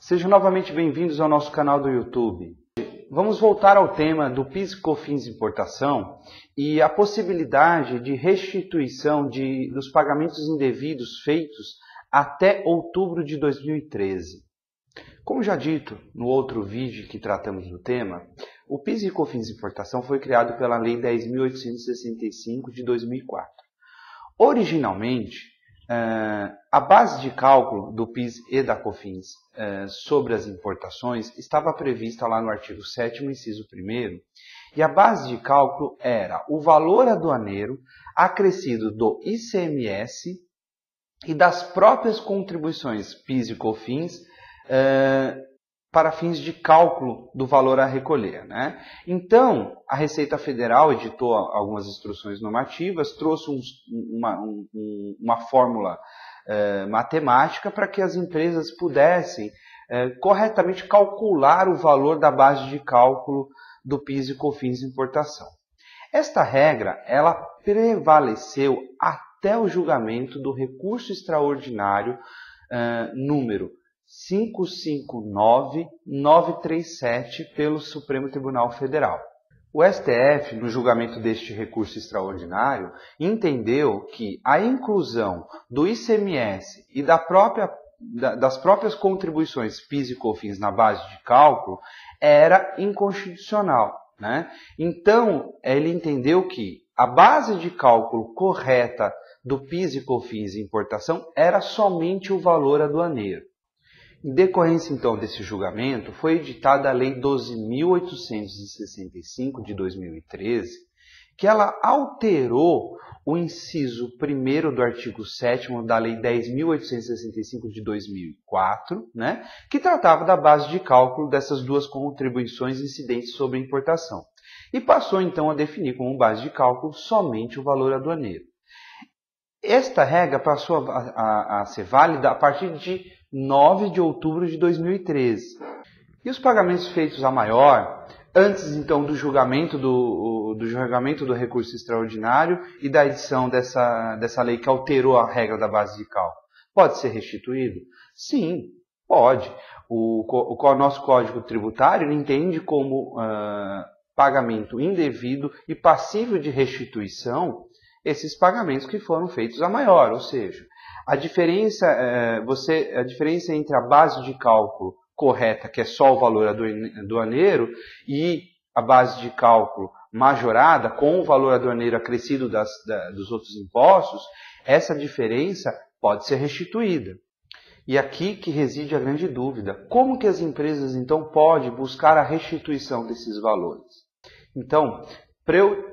Sejam novamente bem-vindos ao nosso canal do YouTube. Vamos voltar ao tema do PIS e COFINS importação e a possibilidade de restituição dos pagamentos indevidos feitos até outubro de 2013. Como já dito no outro vídeo que tratamos do tema, o PIS e COFINS importação foi criado pela Lei 10.865 de 2004. Originalmente, a base de cálculo do PIS e da COFINS sobre as importações estava prevista lá no artigo 7º, inciso 1º, e a base de cálculo era o valor aduaneiro acrescido do ICMS e das próprias contribuições PIS e COFINS para fins de cálculo do valor a recolher, né? Então, a Receita Federal editou algumas instruções normativas, trouxe uma fórmula matemática para que as empresas pudessem corretamente calcular o valor da base de cálculo do PIS e COFINS importação. Esta regra, ela prevaleceu até o julgamento do recurso extraordinário número 559937 pelo Supremo Tribunal Federal. O STF, no julgamento deste recurso extraordinário, entendeu que a inclusão do ICMS e das próprias contribuições PIS e COFINS na base de cálculo era inconstitucional, né? Então, ele entendeu que a base de cálculo correta do PIS e COFINS importação era somente o valor aduaneiro. Em decorrência, então, desse julgamento, foi editada a Lei 12.865 de 2013, que ela alterou o inciso 1º do artigo 7º da Lei 10.865 de 2004, né, que tratava da base de cálculo dessas duas contribuições incidentes sobre a importação. E passou, então, a definir como base de cálculo somente o valor aduaneiro. Esta regra passou a ser válida a partir de 9 de outubro de 2013. E os pagamentos feitos a maior, antes então do julgamento do recurso extraordinário e da edição dessa lei que alterou a regra da base de cálculo, pode ser restituído? Sim, pode. O nosso Código Tributário entende como pagamento indevido e passível de restituição esses pagamentos que foram feitos a maior, ou seja, a diferença entre a base de cálculo correta, que é só o valor aduaneiro, e a base de cálculo majorada, com o valor aduaneiro acrescido dos outros impostos, essa diferença pode ser restituída. E aqui que reside a grande dúvida. Como que as empresas, então, podem buscar a restituição desses valores? Então, para eu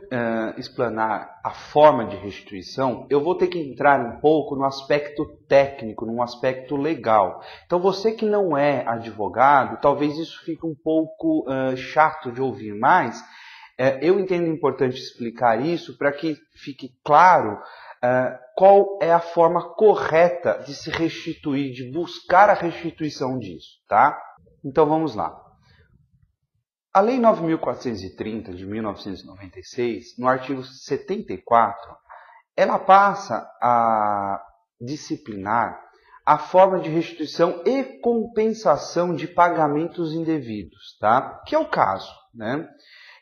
explanar a forma de restituição, eu vou ter que entrar um pouco no aspecto técnico, no aspecto legal. Então, você que não é advogado, talvez isso fique um pouco chato de ouvir, mas eu entendo importante explicar isso para que fique claro qual é a forma correta de se restituir, de buscar a restituição disso, tá? Então, vamos lá. A Lei 9.430 de 1996, no artigo 74, ela passa a disciplinar a forma de restituição e compensação de pagamentos indevidos, tá? Que é o caso, né?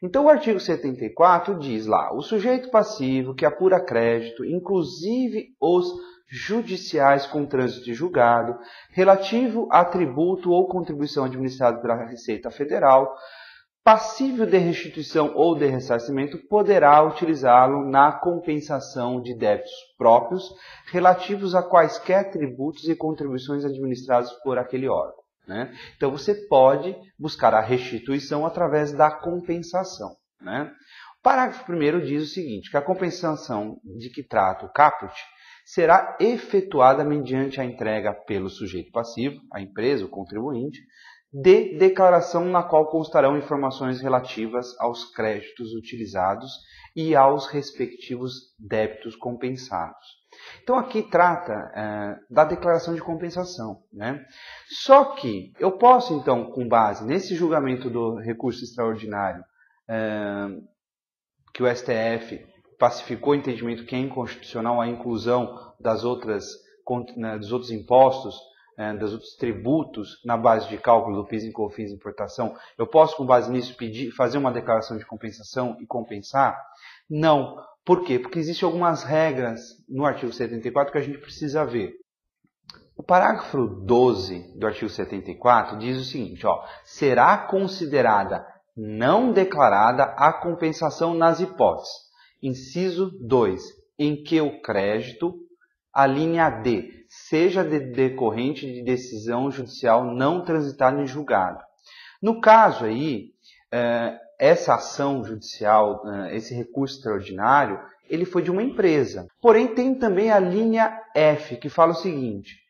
Então, o artigo 74 diz lá, o sujeito passivo que apura crédito, inclusive os judiciais com trânsito de julgado, relativo a tributo ou contribuição administrado pela Receita Federal, passível de restituição ou de ressarcimento, poderá utilizá-lo na compensação de débitos próprios relativos a quaisquer tributos e contribuições administrados por aquele órgão, né? Então, você pode buscar a restituição através da compensação, né? O parágrafo 1º diz o seguinte, que a compensação de que trata o caput será efetuada mediante a entrega pelo sujeito passivo, a empresa, o contribuinte, de declaração na qual constarão informações relativas aos créditos utilizados e aos respectivos débitos compensados. Então, aqui trata da declaração de compensação, né? Só que eu posso, então, com base nesse julgamento do recurso extraordinário que o STF pacificou o entendimento que é inconstitucional a inclusão dos outros impostos dos outros tributos na base de cálculo do PIS e COFINS de importação, eu posso, com base nisso, fazer uma declaração de compensação e compensar? Não. Por quê? Porque existem algumas regras no artigo 74 que a gente precisa ver. O parágrafo 12 do artigo 74 diz o seguinte, será considerada não declarada a compensação nas hipóteses. Inciso 2, em que o crédito, a linha D, seja decorrente de decisão judicial não transitada em julgado. No caso aí, essa ação judicial, esse recurso extraordinário, ele foi de uma empresa. Porém, tem também a linha F, que fala o seguinte,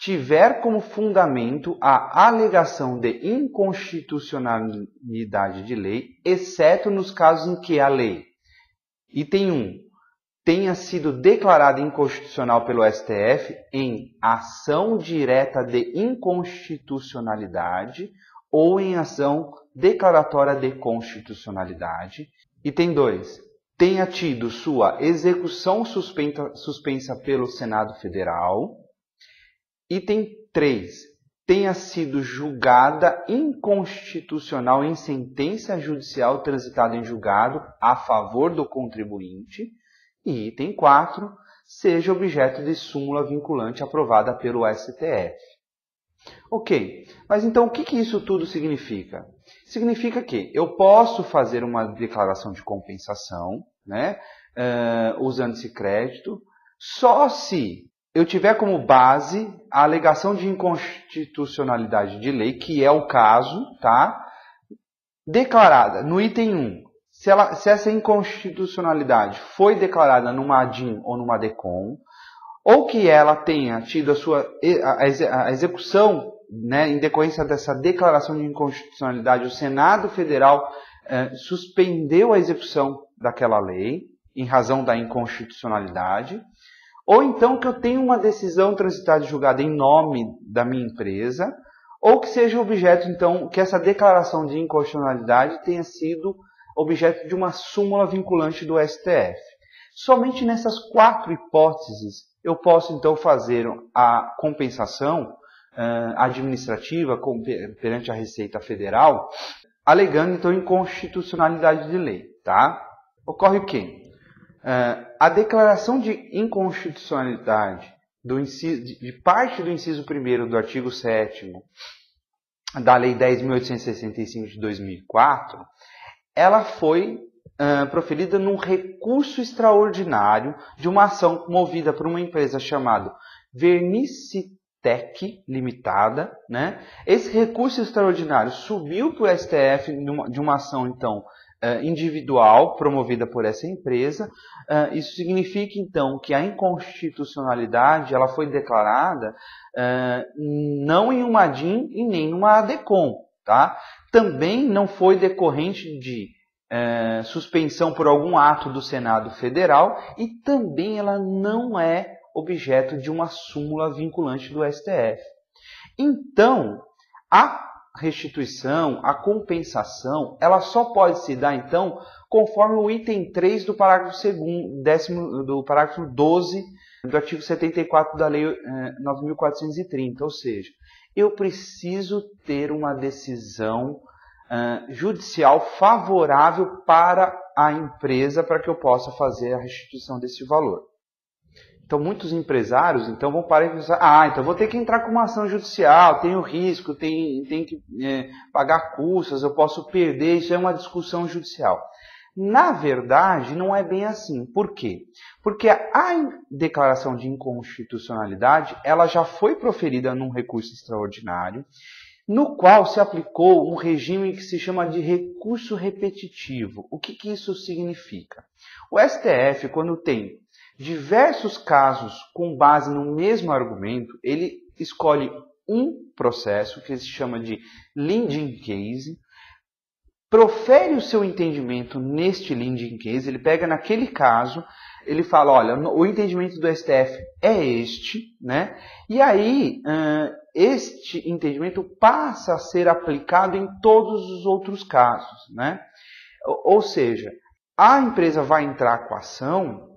tiver como fundamento a alegação de inconstitucionalidade de lei, exceto nos casos em que a lei, item 1, tenha sido declarada inconstitucional pelo STF em ação direta de inconstitucionalidade ou em ação declaratória de constitucionalidade. Item 2, tenha tido sua execução suspensa pelo Senado Federal. Item 3, tenha sido julgada inconstitucional em sentença judicial transitada em julgado a favor do contribuinte. E item 4, seja objeto de súmula vinculante aprovada pelo STF. Ok, mas então o que isso tudo significa? Significa que eu posso fazer uma declaração de compensação, né, usando esse crédito, só se eu tiver como base a alegação de inconstitucionalidade de lei, que é o caso, tá, declarada no item 1. Se essa inconstitucionalidade foi declarada numa ADIM ou numa DECOM, ou que ela tenha tido a execução, né, em decorrência dessa declaração de inconstitucionalidade, o Senado Federal suspendeu a execução daquela lei em razão da inconstitucionalidade, ou então que eu tenha uma decisão transitada e julgada em nome da minha empresa, ou que seja objeto, então, que essa declaração de inconstitucionalidade tenha sido objeto de uma súmula vinculante do STF. Somente nessas 4 hipóteses eu posso, então, fazer a compensação administrativa perante a Receita Federal, alegando, então, inconstitucionalidade de lei. Tá? Ocorre o quê? A declaração de inconstitucionalidade de parte do inciso 1º do artigo 7º da Lei 10.865 de 2004, ela foi proferida num recurso extraordinário de uma ação movida por uma empresa chamada Vernicitec Limitada, né? Esse recurso extraordinário subiu para o STF de uma ação, então, individual promovida por essa empresa. Isso significa, então, que a inconstitucionalidade ela foi declarada não em uma ADIM e nem numa ADECOM. Tá? Também não foi decorrente de suspensão por algum ato do Senado Federal e também ela não é objeto de uma súmula vinculante do STF. Então, a restituição, a compensação, ela só pode se dar, então, conforme o item 3 do parágrafo 12 do artigo 74 da Lei 9.430, ou seja, eu preciso ter uma decisão judicial favorável para a empresa para que eu possa fazer a restituição desse valor. Então, muitos empresários vão parar e pensar, então vou ter que entrar com uma ação judicial, tenho risco, tenho que pagar custas, eu posso perder, isso é uma discussão judicial. Na verdade, não é bem assim. Por quê? Porque a declaração de inconstitucionalidade ela já foi proferida num recurso extraordinário, no qual se aplicou um regime que se chama de recurso repetitivo. O que isso significa? O STF, quando tem diversos casos com base no mesmo argumento, ele escolhe um processo que se chama de leading case, profere o seu entendimento neste leading case, ele pega naquele caso, ele fala, olha, o entendimento do STF é este, né? E aí, este entendimento passa a ser aplicado em todos os outros casos, né? Ou seja, a empresa vai entrar com a ação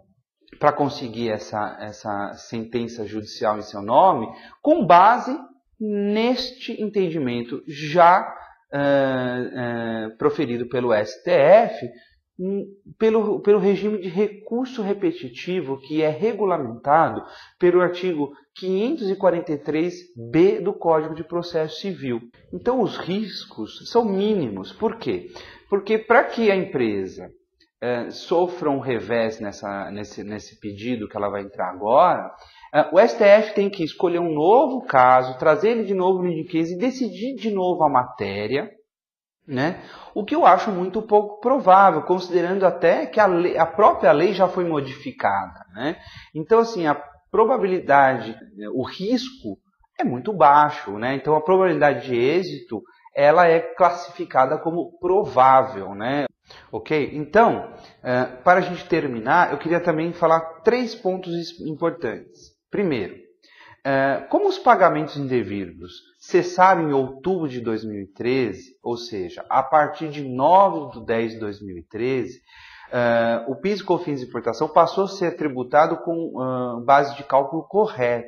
para conseguir essa sentença judicial em seu nome, com base neste entendimento já proferido pelo STF, pelo regime de recurso repetitivo que é regulamentado pelo artigo 543-B do Código de Processo Civil. Então os riscos são mínimos. Por quê? Porque para que a empresa sofra um revés nesse pedido que ela vai entrar agora, o STF tem que escolher um novo caso, trazer ele de novo no lead case e decidir de novo a matéria, né? O que eu acho muito pouco provável, considerando até que a própria lei já foi modificada, né? Então, assim, a probabilidade, o risco é muito baixo, né? Então, a probabilidade de êxito, ela é classificada como provável, né? Ok? Então, para a gente terminar, eu queria também falar 3 pontos importantes. Primeiro, como os pagamentos indevidos cessaram em outubro de 2013, ou seja, a partir de 9/10 de 2013, o PIS e COFINS de importação passou a ser tributado com base de cálculo correta.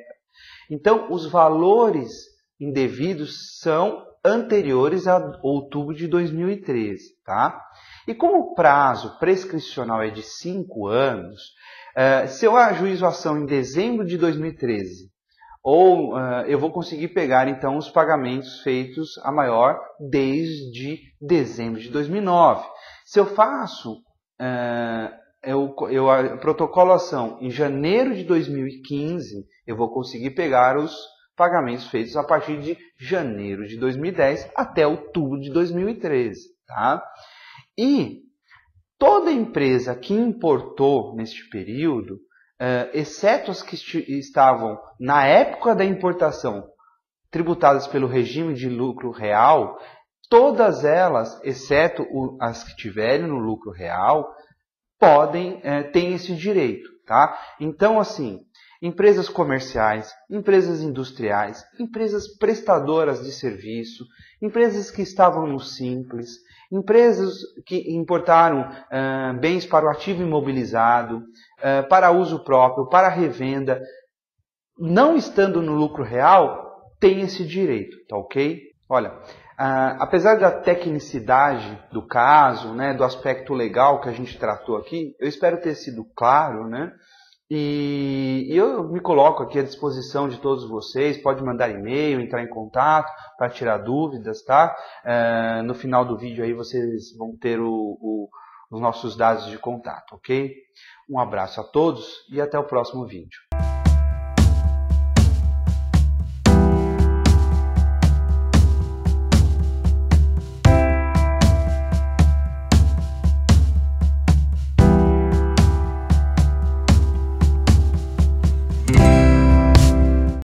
Então, os valores indevidos são anteriores a outubro de 2013, tá? E como o prazo prescricional é de 5 anos, se eu ajuizo a ação em dezembro de 2013, ou eu vou conseguir pegar então os pagamentos feitos a maior desde dezembro de 2009. Se eu faço eu protocolo ação em janeiro de 2015, eu vou conseguir pegar os pagamentos feitos a partir de janeiro de 2010 até outubro de 2013, tá? E toda empresa que importou neste período, exceto as que estavam na época da importação tributadas pelo regime de lucro real, todas elas, exceto as que tiverem no lucro real, têm esse direito, tá? Então, assim, empresas comerciais, empresas industriais, empresas prestadoras de serviço, empresas que estavam no Simples, empresas que importaram bens para o ativo imobilizado, para uso próprio, para revenda, não estando no lucro real, tem esse direito, tá ok? Olha, apesar da tecnicidade do caso, né, do aspecto legal que a gente tratou aqui, eu espero ter sido claro, né? E eu me coloco aqui à disposição de todos vocês, pode mandar e-mail, entrar em contato para tirar dúvidas, tá? No final do vídeo aí vocês vão ter os nossos dados de contato, ok? Um abraço a todos e até o próximo vídeo.